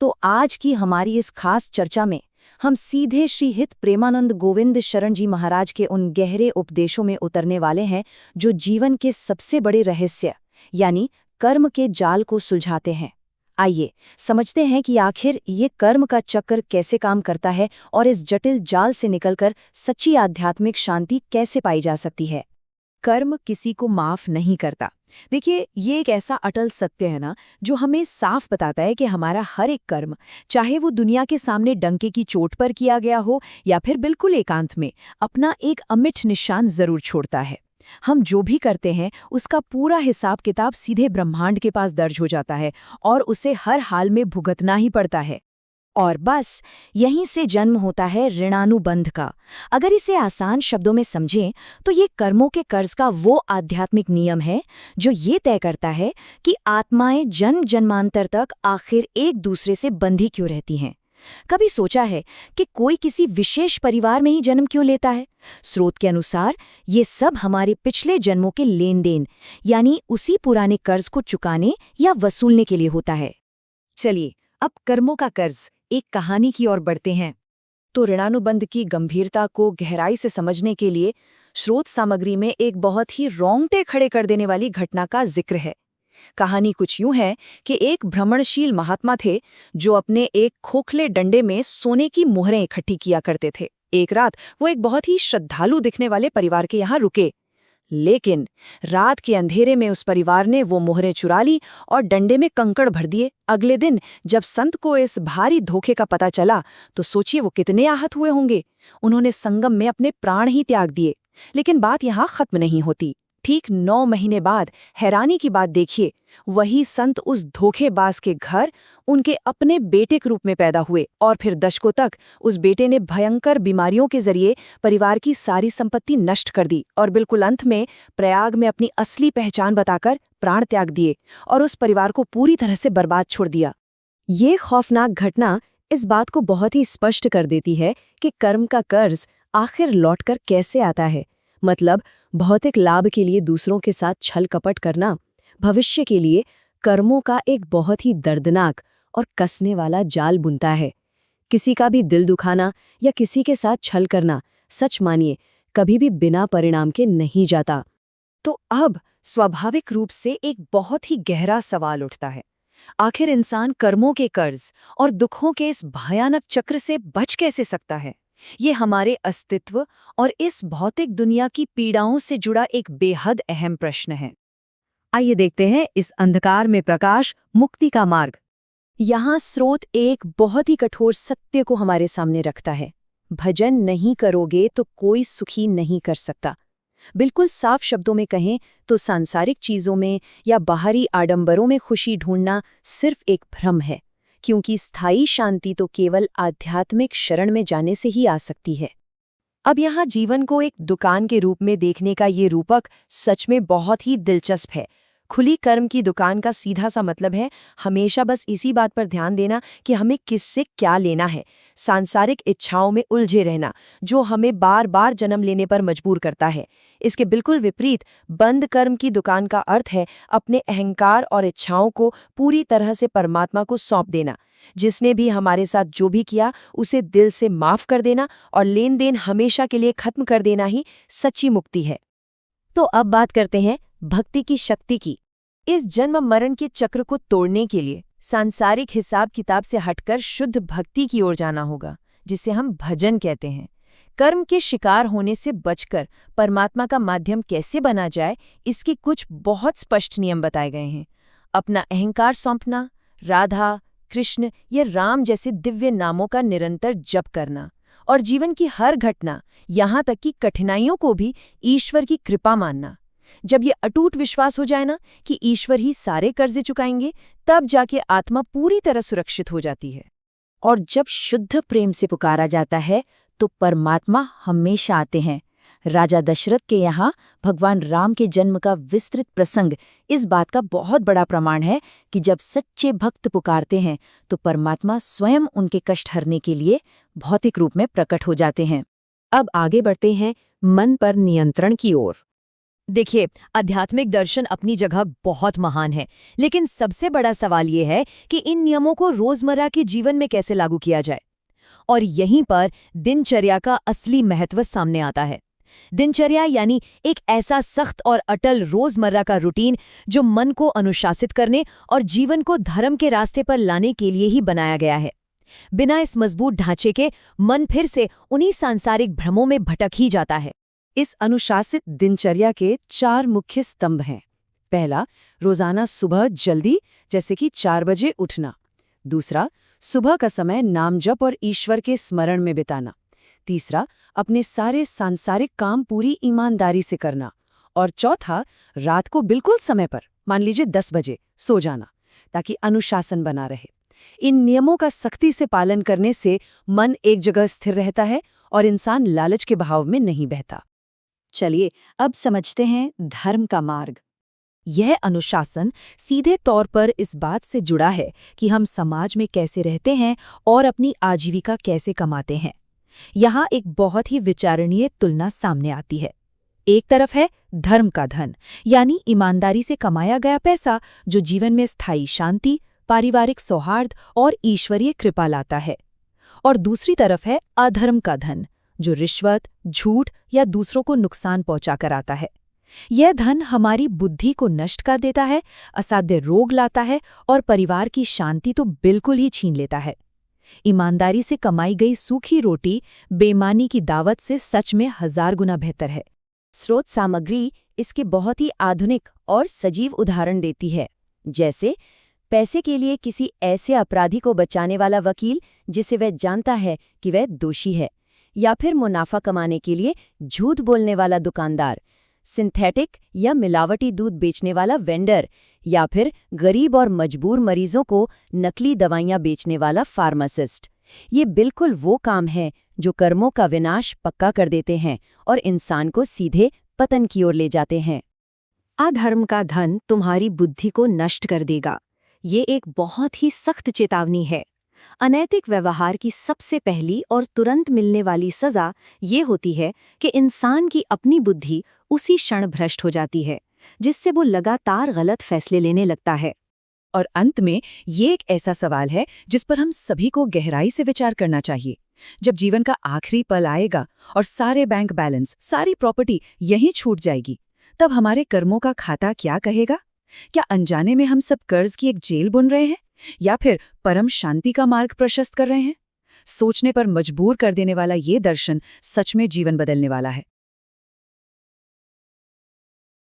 तो आज की हमारी इस खास चर्चा में हम सीधे श्री हित प्रेमानंद गोविंद शरण जी महाराज के उन गहरे उपदेशों में उतरने वाले हैं जो जीवन के सबसे बड़े रहस्य यानी कर्म के जाल को सुलझाते हैं। आइए समझते हैं कि आखिर ये कर्म का चक्र कैसे काम करता है और इस जटिल जाल से निकलकर सच्ची आध्यात्मिक शांति कैसे पाई जा सकती है। कर्म किसी को माफ नहीं करता। देखिए, ये एक ऐसा अटल सत्य है ना, जो हमें साफ बताता है कि हमारा हर एक कर्म, चाहे वो दुनिया के सामने डंके की चोट पर किया गया हो या फिर बिल्कुल एकांत में, अपना एक अमिट निशान जरूर छोड़ता है। हम जो भी करते हैं उसका पूरा हिसाब किताब सीधे ब्रह्मांड के पास दर्ज हो जाता है और उसे हर हाल में भुगतना ही पड़ता है। और बस यहीं से जन्म होता है ऋणानुबंध का। अगर इसे आसान शब्दों में समझें तो ये कर्मों के कर्ज का वो आध्यात्मिक नियम है जो ये तय करता है कि आत्माएं जन्म जन्मांतर तक आखिर एक दूसरे से बंधी क्यों रहती हैं। कभी सोचा है कि कोई किसी विशेष परिवार में ही जन्म क्यों लेता है? स्रोत के अनुसार ये सब हमारे पिछले जन्मों के लेन देन यानी उसी पुराने कर्ज को चुकाने या वसूलने के लिए होता है। चलिए अब कर्मों का कर्ज एक कहानी की ओर बढ़ते हैं। तो ऋणानुबंध की गंभीरता को गहराई से समझने के लिए स्रोत सामग्री में एक बहुत ही रोंगटे खड़े कर देने वाली घटना का जिक्र है। कहानी कुछ यूं है कि एक भ्रमणशील महात्मा थे जो अपने एक खोखले डंडे में सोने की मोहरें इकट्ठी किया करते थे। एक रात वो एक बहुत ही श्रद्धालु दिखने वाले परिवार के यहाँ रुके, लेकिन रात के अंधेरे में उस परिवार ने वो मोहरें चुरा ली और डंडे में कंकड़ भर दिए। अगले दिन जब संत को इस भारी धोखे का पता चला तो सोचिए वो कितने आहत हुए होंगे। उन्होंने संगम में अपने प्राण ही त्याग दिए। लेकिन बात यहाँ खत्म नहीं होती। ठीक 9 महीने बाद हैरानी की बात देखिए, वही संत उस धोखेबाज के घर उनके अपने बेटे के रूप में पैदा हुए और फिर दशकों तक उस बेटे ने भयंकर बीमारियों के जरिए परिवार की सारी संपत्ति नष्ट कर दी और बिल्कुल अंत में प्रयाग में अपनी असली पहचान बताकर प्राण त्याग दिए और उस परिवार को पूरी तरह से बर्बाद छोड़ दिया। ये खौफनाक घटना इस बात को बहुत ही स्पष्ट कर देती है कि कर्म का कर्ज आखिर लौटकर कैसे आता है। मतलब भौतिक लाभ के लिए दूसरों के साथ छल कपट करना भविष्य के लिए कर्मों का एक बहुत ही दर्दनाक और कसने वाला जाल बुनता है। किसी का भी दिल दुखाना या किसी के साथ छल करना, सच मानिए, कभी भी बिना परिणाम के नहीं जाता। तो अब स्वाभाविक रूप से एक बहुत ही गहरा सवाल उठता है, आखिर इंसान कर्मों के कर्ज और दुखों के इस भयानक चक्र से बच कैसे सकता है? ये हमारे अस्तित्व और इस भौतिक दुनिया की पीड़ाओं से जुड़ा एक बेहद अहम प्रश्न है। आइए देखते हैं इस अंधकार में प्रकाश, मुक्ति का मार्ग। यहाँ स्रोत एक बहुत ही कठोर सत्य को हमारे सामने रखता है। भजन नहीं करोगे तो कोई सुखी नहीं कर सकता। बिल्कुल साफ शब्दों में कहें तो सांसारिक चीजों में या बाहरी आडंबरों में खुशी ढूंढना सिर्फ एक भ्रम है, क्योंकि स्थायी शांति तो केवल आध्यात्मिक शरण में जाने से ही आ सकती है। अब यहाँ जीवन को एक दुकान के रूप में देखने का ये रूपक सच में बहुत ही दिलचस्प है। खुली कर्म की दुकान का सीधा सा मतलब है हमेशा बस इसी बात पर ध्यान देना कि हमें किससे क्या लेना है, सांसारिक इच्छाओं में उलझे रहना जो हमें बार बार जन्म लेने पर मजबूर करता है। इसके बिल्कुल विपरीत बंद कर्म की दुकान का अर्थ है अपने अहंकार और इच्छाओं को पूरी तरह से परमात्मा को सौंप देना। जिसने भी हमारे साथ जो भी किया उसे दिल से माफ कर देना और लेन देन हमेशा के लिए खत्म कर देना ही सच्ची मुक्ति है। तो अब बात करते हैं भक्ति की शक्ति की। इस जन्म मरण के चक्र को तोड़ने के लिए सांसारिक हिसाब किताब से हटकर शुद्ध भक्ति की ओर जाना होगा, जिसे हम भजन कहते हैं। कर्म के शिकार होने से बचकर परमात्मा का माध्यम कैसे बना जाए, इसके कुछ बहुत स्पष्ट नियम बताए गए हैं। अपना अहंकार सौंपना, राधा, कृष्ण या राम जैसे दिव्य नामों का निरंतर जप करना और जीवन की हर घटना, यहाँ तक कि कठिनाइयों को भी ईश्वर की कृपा मानना। जब ये अटूट विश्वास हो जाए ना कि ईश्वर ही सारे कर्जे चुकाएंगे, तब जाके आत्मा पूरी तरह सुरक्षित हो जाती है। और जब शुद्ध प्रेम से पुकारा जाता है तो परमात्मा हमेशा आते हैं। राजा दशरथ के यहाँ भगवान राम के जन्म का विस्तृत प्रसंग इस बात का बहुत बड़ा प्रमाण है कि जब सच्चे भक्त पुकारते हैं तो परमात्मा स्वयं उनके कष्ट हरने के लिए भौतिक रूप में प्रकट हो जाते हैं। अब आगे बढ़ते हैं मन पर नियंत्रण की ओर। देखिए, आध्यात्मिक दर्शन अपनी जगह बहुत महान है, लेकिन सबसे बड़ा सवाल ये है कि इन नियमों को रोजमर्रा के जीवन में कैसे लागू किया जाए। और यहीं पर दिनचर्या का असली महत्व सामने आता है। दिनचर्या यानी एक ऐसा सख्त और अटल रोजमर्रा का रूटीन जो मन को अनुशासित करने और जीवन को धर्म के रास्ते पर लाने के लिए ही बनाया गया है। बिना इस मजबूत ढांचे के मन फिर से उन्हीं सांसारिक भ्रमों में भटक ही जाता है। इस अनुशासित दिनचर्या के 4 मुख्य स्तंभ हैं। पहला, रोजाना सुबह जल्दी जैसे कि 4 बजे उठना। दूसरा, सुबह का समय नाम जप और ईश्वर के स्मरण में बिताना। तीसरा, अपने सारे सांसारिक काम पूरी ईमानदारी से करना। और चौथा, रात को बिल्कुल समय पर, मान लीजिए 10 बजे, सो जाना, ताकि अनुशासन बना रहे। इन नियमों का सख्ती से पालन करने से मन एक जगह स्थिर रहता है और इंसान लालच के बहाव में नहीं बहता। चलिए अब समझते हैं धर्म का मार्ग। यह अनुशासन सीधे तौर पर इस बात से जुड़ा है कि हम समाज में कैसे रहते हैं और अपनी आजीविका कैसे कमाते हैं। यहाँ एक बहुत ही विचारणीय तुलना सामने आती है। एक तरफ है धर्म का धन, यानी ईमानदारी से कमाया गया पैसा जो जीवन में स्थायी शांति, पारिवारिक सौहार्द और ईश्वरीय कृपा लाता है। और दूसरी तरफ है अधर्म का धन, जो रिश्वत, झूठ या दूसरों को नुकसान पहुंचाकर आता है। यह धन हमारी बुद्धि को नष्ट कर देता है, असाध्य रोग लाता है और परिवार की शांति तो बिल्कुल ही छीन लेता है। ईमानदारी से कमाई गई सूखी रोटी बेईमानी की दावत से सच में 1000 गुना बेहतर है। स्रोत सामग्री इसके बहुत ही आधुनिक और सजीव उदाहरण देती है, जैसे पैसे के लिए किसी ऐसे अपराधी को बचाने वाला वकील जिसे वह जानता है कि वह दोषी है, या फिर मुनाफा कमाने के लिए झूठ बोलने वाला दुकानदार, सिंथेटिक या मिलावटी दूध बेचने वाला वेंडर, या फिर गरीब और मजबूर मरीजों को नकली दवाइयां बेचने वाला फार्मासिस्ट। ये बिल्कुल वो काम है जो कर्मों का विनाश पक्का कर देते हैं और इंसान को सीधे पतन की ओर ले जाते हैं। अधर्म का धन तुम्हारी बुद्धि को नष्ट कर देगा। ये एक बहुत ही सख्त चेतावनी है। अनैतिक व्यवहार की सबसे पहली और तुरंत मिलने वाली सजा ये होती है कि इंसान की अपनी बुद्धि उसी क्षण भ्रष्ट हो जाती है, जिससे वो लगातार गलत फैसले लेने लगता है। और अंत में ये एक ऐसा सवाल है जिस पर हम सभी को गहराई से विचार करना चाहिए। जब जीवन का आखिरी पल आएगा और सारे बैंक बैलेंस, सारी प्रॉपर्टी यहीं छूट जाएगी, तब हमारे कर्मों का खाता क्या कहेगा? क्या अनजाने में हम सब कर्ज की एक जेल बुन रहे हैं, या फिर परम शांति का मार्ग प्रशस्त कर रहे हैं? सोचने पर मजबूर कर देने वाला ये दर्शन सच में जीवन बदलने वाला है।